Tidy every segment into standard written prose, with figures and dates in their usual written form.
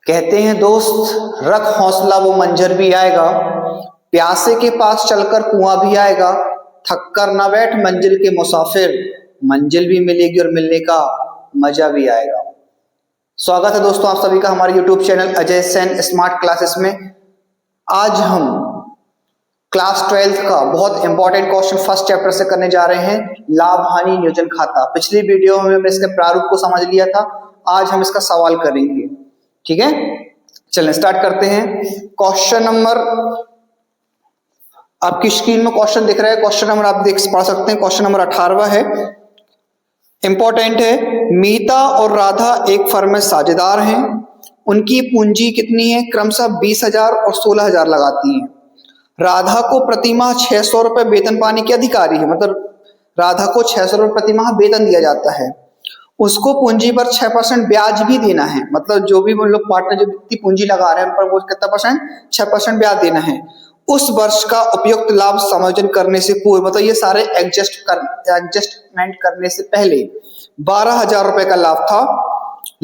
कहते हैं दोस्त रख हौसला वो मंजर भी आएगा, प्यासे के पास चलकर कुआं भी आएगा, थक कर ना बैठ मंजिल के मुसाफिर, मंजिल भी मिलेगी और मिलने का मजा भी आएगा। स्वागत है दोस्तों आप सभी का हमारे YouTube channel Ajay Sen smart classes में। आज हम क्लास 12th का बहुत इंपॉर्टेंट क्वेश्चन फर्स्ट चैप्टर से करने जा रहे हैं, लाभ हानि नियोजन खाता। पिछली वीडियो में हमने इसके प्रारूप को समझ लिया था, आज हम इसका सवाल करेंगे। ठीक है, चलिए स्टार्ट करते हैं। क्वेश्चन नंबर आपकी स्क्रीन में क्वेश्चन दिख रहा है, क्वेश्चन नंबर आप देख पढ़ सकते हैं, क्वेश्चन नंबर 18 है, इंपॉर्टेंट है। मीता और राधा एक फर्म में साझेदार हैं, उनकी पूंजी कितनी है? क्रमशः 20,000 और 16,000 लगाती हैं। राधा को प्रतिमाह 600 रुपए वेतन पाने के अधिकारी है, मतलब राधा को 600 रुपए प्रतिमाह वेतन दिया जाता है। उसको पूंजी पर 6% ब्याज भी देना है, मतलब जो भी लोग पार्टनर जो जितनी पूंजी लगा रहे हैं पर वो कितना परसेंट? 6% ब्याज देना है। उस वर्ष का उपयुक्त लाभ समायोजन करने से पूर्व, मतलब ये सारे एडजस्टमेंट करने से पहले 12,000 रुपए का लाभ था।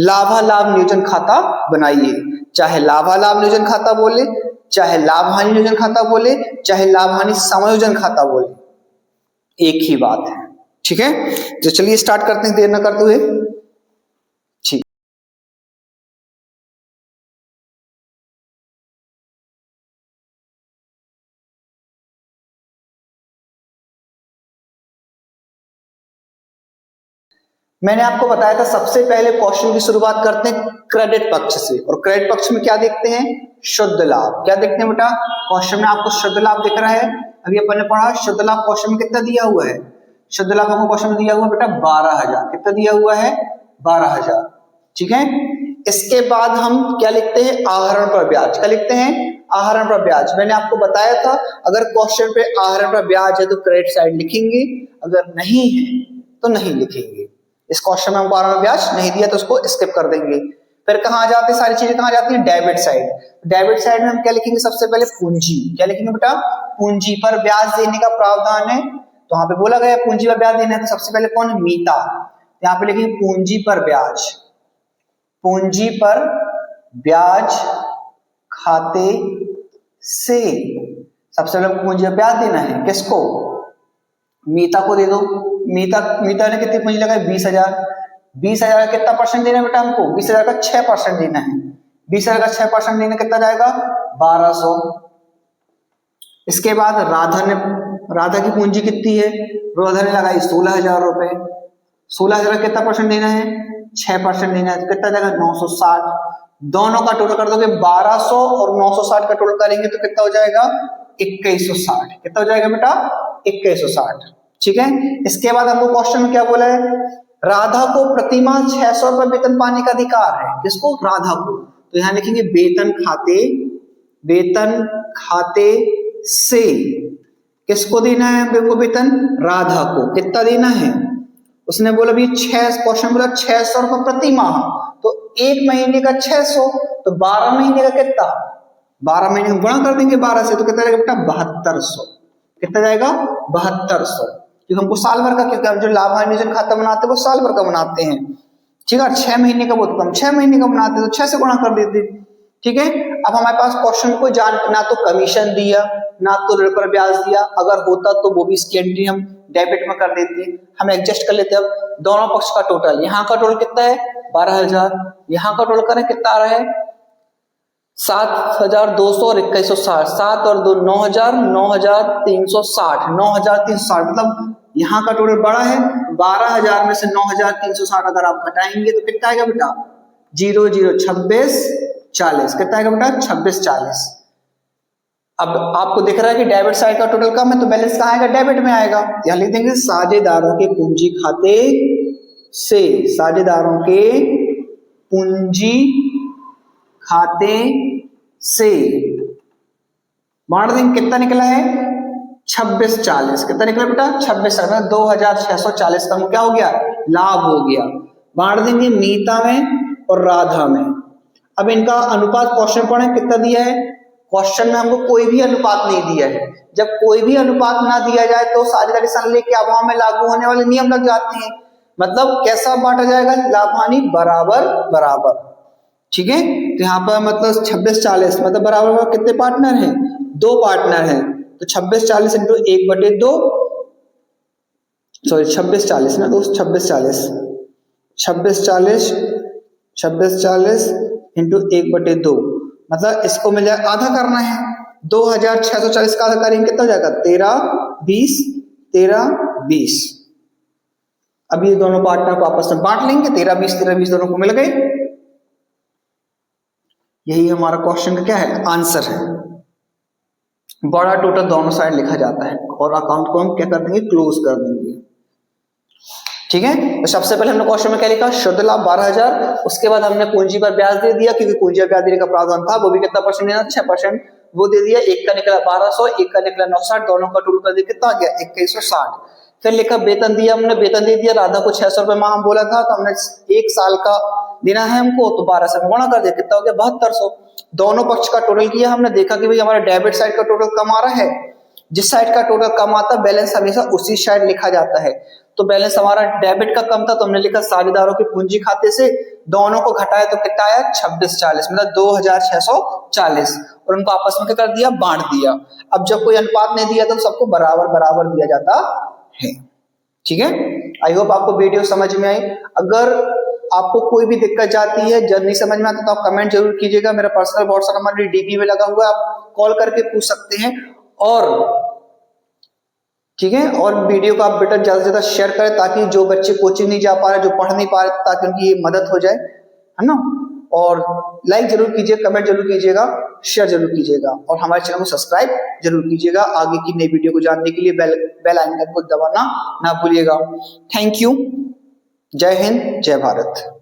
लाभालाभ नियोजन खाता बनाइए। चाहे लाभालाभ नियोजन खाता बोले, चाहे लाभ हानि नियोजन खाता बोले, चाहे लाभ हानि समायोजन खाता बोले, एक ही बात है। ठीक है, तो चलिए स्टार्ट करते हैं देर न करते हुए। ठीक, मैंने आपको बताया था सबसे पहले क्वेश्चन की शुरुआत करते हैं क्रेडिट पक्ष से, और क्रेडिट पक्ष में क्या देखते हैं? शुद्ध लाभ। क्या देखते हैं बेटा? क्वेश्चन में आपको शुद्ध लाभ दिख रहा है, अभी अपन ने पढ़ा शुद्ध लाभ क्वेश्चन में कितना दिया हुआ है? शुद्ध लाभ हमको क्वेश्चन में दिया हुआ बेटा 12,000। कितना दिया हुआ है? 12,000। ठीक है, इसके बाद हम क्या लिखते हैं? आहरण पर ब्याज। क्या लिखते हैं? आहरण पर ब्याज। मैंने आपको बताया था अगर क्वेश्चन पे आहरण पर ब्याज है तो क्रेडिट साइड लिखेंगे, अगर नहीं है तो नहीं लिखेंगे। इस क्वेश्चन में हमको आहरण पर ब्याज नहीं दिया तो उसको स्किप कर देंगे। फिर कहाँ जाते हैं सारी चीजें? कहाँ जाती है? Debit side. डेबिट साइड में हम क्या लिखेंगे? सबसे पहले पूंजी। क्या लिखेंगे बेटा? पूंजी पर ब्याज देने का प्रावधान है, तो यहाँ पे बोला गया पूंजी पर ब्याज देना है, तो सबसे पहले कौन? मीता। यहाँ पे लिखेंगे पूंजी पर ब्याज। पूंजी पर ब्याज खाते से सबसे पहले पूंजी पर ब्याज देना है। किसको? मीता को दे दो। मीता ने कितनी पूंजी लगाई? 20,000। 20,000 का कितना परसेंट देना है बेटा हमको? 20,000 का 6% देना है। 20,000 का 6% देना कितना जाएगा? 1,200। इसके बाद राधा की पूंजी कितनी है? राधा ने लगाई 16,000 रुपए। 16,000 का कितना परसेंट देना है? 6% देना है, तो कितना जाएगा? 960। दोनों का टोटल कर दोगे 1,200 और 960 का टोटल करेंगे तो कितना हो जाएगा? 2,160। कितना हो जाएगा बेटा? 2,160। ठीक है, इसके बाद हमको क्वेश्चन में क्या बोला है? राधा को प्रतिमाह 600 रुपए वेतन पाने का अधिकार है। किसको? राधा को। तो यहां लिखेंगे वेतन खाते से किसको देना है हमको वेतन? राधा को। कितना देना है? उसने बोला भी क्वेश्चन बोला 600 रुपए प्रति माह, तो एक महीने का 600, तो 12 महीने का कितना? 12 महीने को गुणा कर देंगे 12 से, तो कितना जाएगा बेटा? 7200। कितना जाएगा? 7200। क्योंकि हमको साल भर का, क्योंकि जो लाभ हानि नियोजन खाता बनाते हैं वो साल भर का बनाते हैं। ठीक है, 6 महीने का बहुत कम, 6 महीने का बनाते हैं तो 6 से गुणा कर देते। ठीक है, अब हमारे पास क्वेश्चन को ना तो कमीशन दिया ना तो ऋण पर ब्याज दिया, अगर होता तो वो भी इसकी एंट्री हम डेबिट में कर देते। हम एडजस्ट कर लेते। अब दोनों पक्ष का टोटल, यहाँ का टोटल कितना है? 12,000। यहाँ का टोटल करें कितना आ रहा है? 7,200 और 2,160। 7 और 2 9,000, 9,360, 9,360। मतलब यहाँ का टोटल बड़ा है। 12,000 में से 9,360 अगर आप घटाएंगे तो कितना आएगा बेटा? 0 0 26 40। कितना आएगा बेटा? 26 40। अब आपको दिख रहा है कि डेबिट साइड का टोटल कम है तो बैलेंस कहाँ आएगा? डेबिट में आएगा। यहां लिख देंगे साझेदारों के पूंजी खाते से। साझेदारों के पूंजी खाते से बांट देंगे। कितना निकला है? 26 40। कितना निकला बेटा? 26 40। 2,640 का क्या हो गया? लाभ हो गया। बांट देंगे मीता में और राधा में। अब इनका अनुपात क्वेश्चन पढ़े कितना दिया है? क्वेश्चन में हमको कोई भी अनुपात नहीं दिया है। जब कोई भी अनुपात ना दिया जाए तो साझेदारी सनले के अभाव में लागू होने वाले नियम लग जाते हैं। मतलब कैसा बांटा जाएगा? लाभ हानि बराबर बराबर। ठीक है। तो यहाँ पर मतलब 26-40 मतलब बराबर कितने पार्टनर हैं, 2 पार्टनर हैं, तो 26-40 इंटू 1/2, सॉरी 26-40 ना दोस्त, 26-40 इंटू 1/2 मतलब इसको मिल जाए आधा करना है, 2640 का आधा करेंगे कितना हो जाएगा, 13-20। अब ये दोनों पार्टनर को आपस में बांट लेंगे, 13-20 दोनों को मिल गए। यही हमारा क्वेश्चन का क्या है, आंसर है। बड़ा टोटल दोनों साइड लिखा जाता है और अकाउंट को हम क्या कर देंगे, क्लोज कर देंगे। ठीक है, तो सबसे पहले हमने क्वेश्चन में क्या लिखा, शुद्ध लाभ 12,000, उसके बाद हमने पूंजी पर ब्याज दे दिया क्योंकि पूंजी पर ब्याज देने का प्रावधान था, वो भी कितना परसेंट देना, 6% वो दे दिया। एक का निकला 1200, एक का निकला 960, दोनों का टोटल कर दिया कितना आ गया, 2160। फिर लिखा वेतन दिया, हमने वेतन दे दिया, राधा को 600 रुपए माह बोला था, तो हमने 1 साल का देना है हमको, तो 12 से गुणा कर दिया, कितना हो गया 7200। दोनों पक्ष का टोटल किया, हमने देखा कि भाई हमारा डेबिट साइड का टोटल कम आ रहा है, जिस साइड का टोटल कम आता है बैलेंस हमेशा उसी साइड लिखा जाता है। तो बैलेंस हमारा डेबिट का कम था, तो हमने लिखा साझेदारों के पूंजी खाते से दोनों को घटाया तो कितना आया, 2640 मतलब 2640, और उनको आपस में क्या कर दिया, बांट दिया। अब जब कोई अनुपात नहीं दिया तो सबको बराबर बराबर दिया जाता है। ठीक है, आई होप आपको वीडियो समझ में आई। अगर आपको कोई भी दिक्कत जाती है, जब नहीं समझ में आता तो आप कमेंट जरूर कीजिएगा, मेरा पर्सनल व्हाट्सएप नंबर डीपी में लगा हुआ है, आप कॉल करके पूछ सकते हैं। और ठीक है, और वीडियो को आप बेटा ज्यादा से ज्यादा शेयर करें ताकि जो बच्चे कोचिंग नहीं जा पा रहे, जो पढ़ नहीं पा रहे, ताकि उनकी मदद हो जाए, है ना। और लाइक जरूर कीजिए, कमेंट जरूर कीजिएगा, शेयर जरूर कीजिएगा, और हमारे चैनल को सब्सक्राइब जरूर कीजिएगा। आगे की नई वीडियो को जानने के लिए बेल आइकन को दबाना ना भूलिएगा। थैंक यू, जय हिंद, जय भारत।